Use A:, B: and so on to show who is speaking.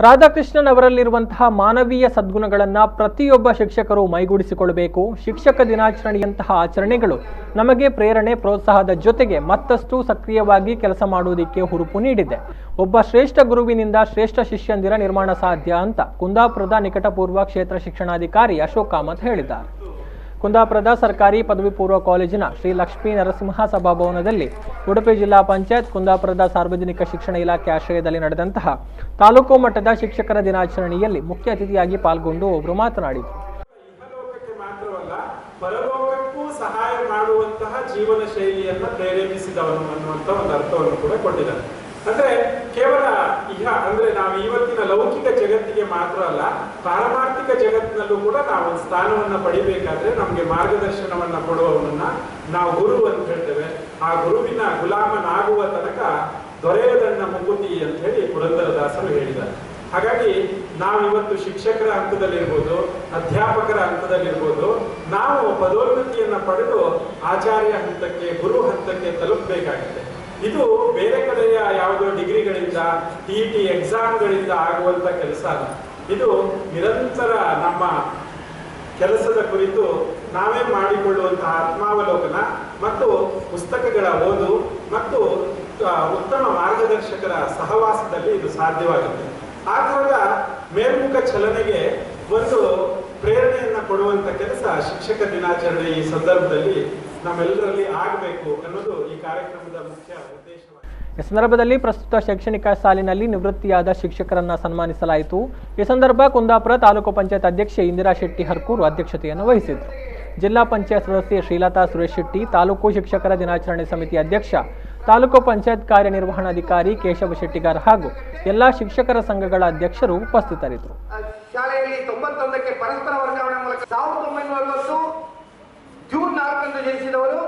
A: ರಾಧಾಕೃಷ್ಣನ್ ಅವರಲ್ಲಿರುವಂತಹ ಮಾನವೀಯ ಸದ್ಗುಣಗಳನ್ನು ಪ್ರತಿಯೊಬ್ಬ ಶಿಕ್ಷಕರು ಮೈಗೂಡಿಸಿಕೊಳ್ಳಬೇಕು. ಶಿಕ್ಷಕ ದಿನಾಚರಣೆಯಂತಹ ಆಚರಣೆಗಳು ನಮಗೆ ಪ್ರೇರಣೆ, ಪ್ರೋತ್ಸಾಹದ ಜೊತೆಗೆ ಮತ್ತಷ್ಟು ಸಕ್ರಿಯವಾಗಿ ಕೆಲಸ ಮಾಡುವುದಕ್ಕೆ ಹುರುಪು ನೀಡಿದೆ. ಒಬ್ಬ ಶ್ರೇಷ್ಠ ಗುರುವಿನಿಂದ ಶ್ರೇಷ್ಠ ಶಿಷ್ಯಂದಿರ ನಿರ್ಮಾಣ ಸಾಧ್ಯ ಅಂತ ಕುಂದಾಪುರದ ನಿಕಟಪೂರ್ವ ಕ್ಷೇತ್ರ ಶಿಕ್ಷಣಾಧಿಕಾರಿ ಅಶೋಕ್ ಕಾಮತ್ ಹೇಳಿದ್ದಾರೆ. ಕುಂದಾಪುರದ ಸರ್ಕಾರಿ ಪದವಿ ಪೂರ್ವ ಕಾಲೇಜಿನ ಶ್ರೀ ಲಕ್ಷ್ಮೀ ನರಸಿಂಹ ಸಭಾಭವನದಲ್ಲಿ ಉಡುಪಿ ಜಿಲ್ಲಾ ಪಂಚಾಯತ್, ಕುಂದಾಪುರದ ಸಾರ್ವಜನಿಕ ಶಿಕ್ಷಣ ಇಲಾಖೆ ಆಶ್ರಯದಲ್ಲಿ ನಡೆದಂತಹ ತಾಲೂಕು ಮಟ್ಟದ ಶಿಕ್ಷಕರ ದಿನಾಚರಣೆಯಲ್ಲಿ ಮುಖ್ಯ ಅತಿಥಿಯಾಗಿ ಪಾಲ್ಗೊಂಡು ಅವರು ಮಾತನಾಡಿದರು.
B: ಪರಲೋಕಕ್ಕೂ ಸಹಾಯ ಮಾಡುವಂತಹ ಜೀವನ ಶೈಲಿಯನ್ನ ಪ್ರೇರೇಪಿಸಿದವನು ಅನ್ನುವಂಥ ಒಂದು ಅರ್ಥವನ್ನು ಕೂಡ ಕೊಟ್ಟಿದ್ದಾರೆ. ಅಂದ್ರೆ ಕೇವಲ ಅಂದ್ರೆ ನಾವು ಇವತ್ತಿನ ಲೌಕಿಕ ಜಗತ್ತಿಗೆ ಮಾತ್ರ ಅಲ್ಲ, ಪಾರಮಾರ್ಥಿಕ ಜಗತ್ತಿನಲ್ಲೂ ಕೂಡ ನಾವು ಒಂದು ಸ್ಥಾನವನ್ನ ಪಡಿಬೇಕಾದ್ರೆ ನಮ್ಗೆ ಮಾರ್ಗದರ್ಶನವನ್ನ ಕೊಡುವವನನ್ನ ನಾವು ಗುರು ಅಂತ ಹೇಳ್ತೇವೆ. ಆ ಗುರುವಿನ ಗುಲಾಮನಾಗುವ ತನಕ ದೊರೆಯದನ್ನ ಮುಕುತಿ ಅಂತ ಹೇಳಿ ಪುರಂದರದಾಸರು ಹೇಳಿದ್ದಾರೆ. ಹಾಗಾಗಿ ನಾವಿವತ್ತು ಶಿಕ್ಷಕರ ಹಂತದಲ್ಲಿರ್ಬೋದು, ಅಧ್ಯಾಪಕರ ಹಂತದಲ್ಲಿರ್ಬೋದು, ನಾವು ಪದೋನ್ನತಿಯನ್ನ ಪಡೆದು ಆಚಾರ್ಯ ಹಂತಕ್ಕೆ, ಗುರು ಹಂತಕ್ಕೆ ತಲುಪಬೇಕಾಗಿದೆ. ಇದು ಬೇರೆ ಕಡೆಯ ಯಾವುದೋ ಡಿಗ್ರಿಗಳಿಂದ, ಟಿ ಎಕ್ಸಾಮ್ಗಳಿಂದ ಆಗುವಂತ ಕೆಲಸ ಅಲ್ಲ. ಇದು ನಿರಂತರ ನಮ್ಮ ಕೆಲಸದ ಕುರಿತು ನಾವೇ ಮಾಡಿಕೊಳ್ಳುವಂತಹ ಆತ್ಮಾವಲೋಕನ ಮತ್ತು ಪುಸ್ತಕಗಳ ಓದು ಮತ್ತು ಉತ್ತಮ ಮಾರ್ಗದರ್ಶಕರ ಸಹವಾಸದಲ್ಲಿ ಇದು ಸಾಧ್ಯವಾಗುತ್ತೆ. ಆ ಥರದ ಮೇಲ್ಮುಖ ಚಲನೆಗೆ ಒಂದು ಪ್ರೇರಣೆಯನ್ನ ಕೊಡುವಂತ ಕೆಲಸ ಶಿಕ್ಷಕ ದಿನಾಚರಣೆ ಈ ಸಂದರ್ಭದಲ್ಲಿ ನಮ್ಮೆಲ್ಲರಲ್ಲಿ ಆಗಬೇಕು ಅನ್ನೋದು ಈ ಕಾರ್ಯಕ್ರಮದ ಮುಖ್ಯ ಉದ್ದೇಶವಾಗಿದೆ.
A: ಈ ಸಂದರ್ಭದಲ್ಲಿ ಪ್ರಸ್ತುತ ಶೈಕ್ಷಣಿಕ ಸಾಲಿನಲ್ಲಿ ನಿವೃತ್ತಿಯಾದ ಶಿಕ್ಷಕರನ್ನ ಸನ್ಮಾನಿಸಲಾಯಿತು. ಈ ಸಂದರ್ಭ ಕುಂದಾಪುರ ತಾಲೂಕು ಪಂಚಾಯತ್ ಅಧ್ಯಕ್ಷೆ ಇಂದಿರಾ ಶೆಟ್ಟಿ ಹರ್ಕೂರು ಅಧ್ಯಕ್ಷತೆಯನ್ನು ವಹಿಸಿದರು. ಜಿಲ್ಲಾ ಪಂಚಾಯತ್ ಸದಸ್ಯೆ ಶ್ರೀಲತಾ ಸುರೇಶ್ ಶೆಟ್ಟಿ, ತಾಲೂಕು ಶಿಕ್ಷಕರ ದಿನಾಚರಣೆ ಸಮಿತಿ ಅಧ್ಯಕ್ಷ, ತಾಲೂಕು ಪಂಚಾಯತ್ ಕಾರ್ಯನಿರ್ವಹಣಾಧಿಕಾರಿ ಕೇಶವ ಶೆಟ್ಟಿಗಾರ್ ಹಾಗೂ ಎಲ್ಲಾ ಶಿಕ್ಷಕರ ಸಂಘಗಳ ಅಧ್ಯಕ್ಷರು ಉಪಸ್ಥಿತರಿದ್ದರು.
C: ಶಾಲೆಯಲ್ಲಿ 91ಕ್ಕೆ ಪರಸ್ಪರ ವರ್ಗಾವಣೆ ಮೂಲಕ 1960 ಜೂನ್ 4ರಂದು ಜನಿಸಿದವರು